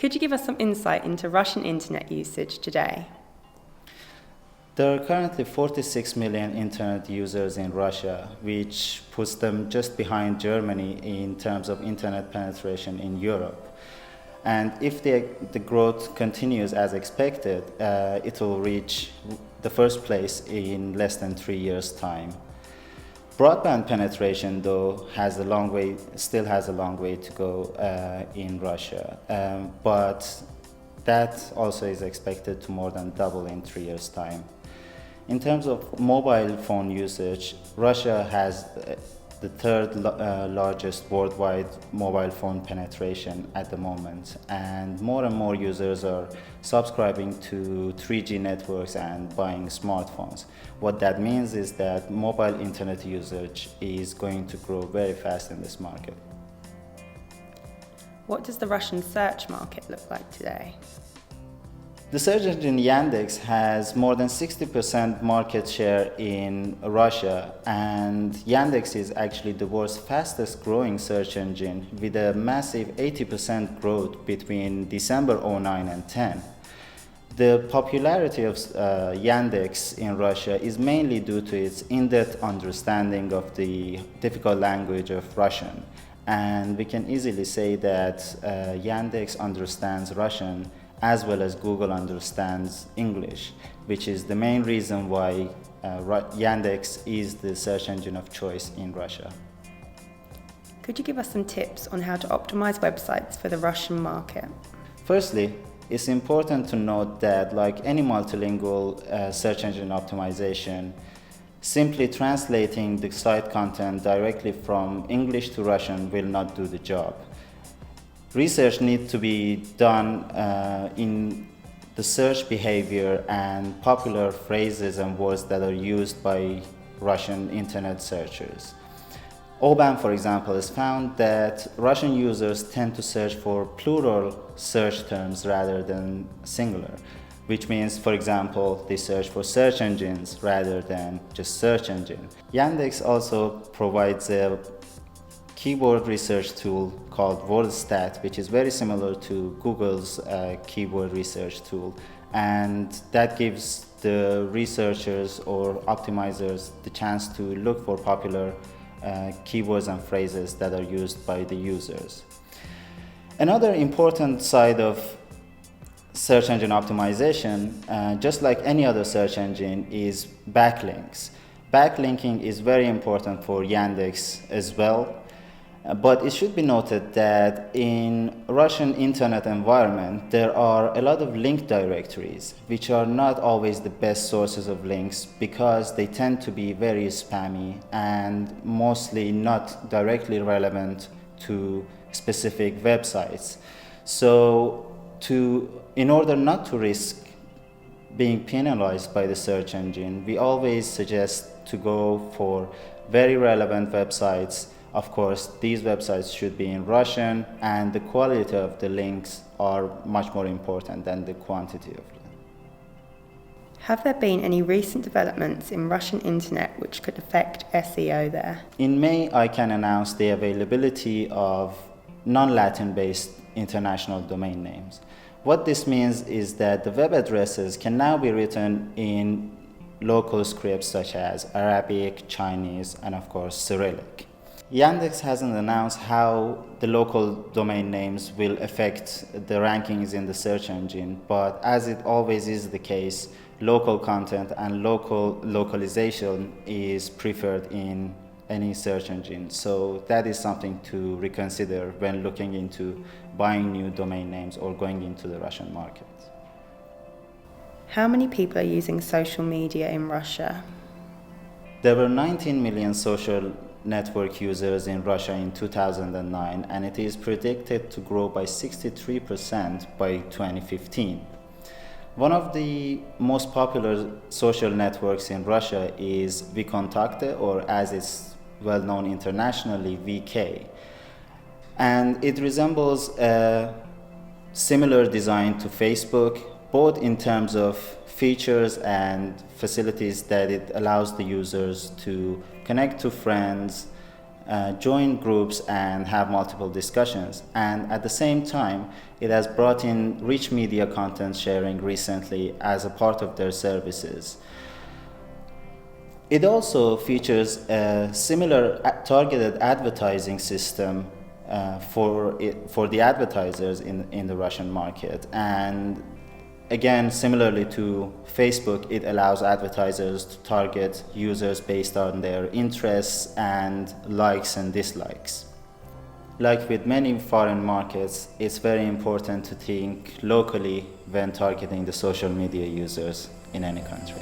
Could you give us some insight into Russian internet usage today? There are currently 46 million internet users in Russia, which puts them just behind Germany in terms of internet penetration in Europe. And if the growth continues as expected, it will reach the first place in less than 3 years' time. Broadband penetration, though, still has a long way to go in Russia, but that also is expected to more than double in 3 years' time. In terms of mobile phone usage, Russia has the third largest worldwide mobile phone penetration at the moment, and more users are subscribing to 3G networks and buying smartphones. What that means is that mobile internet usage is going to grow very fast in this market. What does the Russian search market look like today? The search engine Yandex has more than 60% market share in Russia, and Yandex is actually the world's fastest growing search engine with a massive 80% growth between December 2009 and 10. The popularity of Yandex in Russia is mainly due to its in-depth understanding of the difficult language of Russian, and we can easily say that Yandex understands Russian as well as Google understands English, which is the main reason why Yandex is the search engine of choice in Russia. Could you give us some tips on how to optimize websites for the Russian market? Firstly, it's important to note that, like any multilingual search engine optimization, simply translating the site content directly from English to Russian will not do the job. Research needs to be done in the search behavior and popular phrases and words that are used by Russian internet searchers. OBAM, for example, has found that Russian users tend to search for plural search terms rather than singular, which means, for example, they search for search engines rather than just search engine. Yandex also provides a keyword research tool called WordStat, which is very similar to Google's keyword research tool, and that gives the researchers or optimizers the chance to look for popular keywords and phrases that are used by the users. Another important side of search engine optimization, just like any other search engine, is backlinks. Backlinking is very important for Yandex as well. But it should be noted that in Russian internet environment, there are a lot of link directories, which are not always the best sources of links because they tend to be very spammy and mostly not directly relevant to specific websites. So in order not to risk being penalized by the search engine, we always suggest to go for very relevant websites. Of course, these websites should be in Russian, and the quality of the links are much more important than the quantity of them. Have there been any recent developments in Russian internet which could affect SEO there? In May, I can announce the availability of non-Latin based international domain names. What this means is that the web addresses can now be written in local scripts such as Arabic, Chinese, and of course Cyrillic. Yandex hasn't announced how the local domain names will affect the rankings in the search engine, but as it always is the case, local content and localization is preferred in any search engine. So that is something to reconsider when looking into buying new domain names or going into the Russian market. How many people are using social media in Russia? There were 19 million social network users in Russia in 2009, and it is predicted to grow by 63% by 2015. One of the most popular social networks in Russia is VKontakte, or as it's well known internationally, VK. And it resembles a similar design to Facebook, both in terms of features and facilities that it allows the users to connect to friends, join groups and have multiple discussions. And at the same time, it has brought in rich media content sharing recently as a part of their services. It also features a similar targeted advertising system for the advertisers in the Russian market. And again, similarly to Facebook, it allows advertisers to target users based on their interests and likes and dislikes. Like with many foreign markets, it's very important to think locally when targeting the social media users in any country.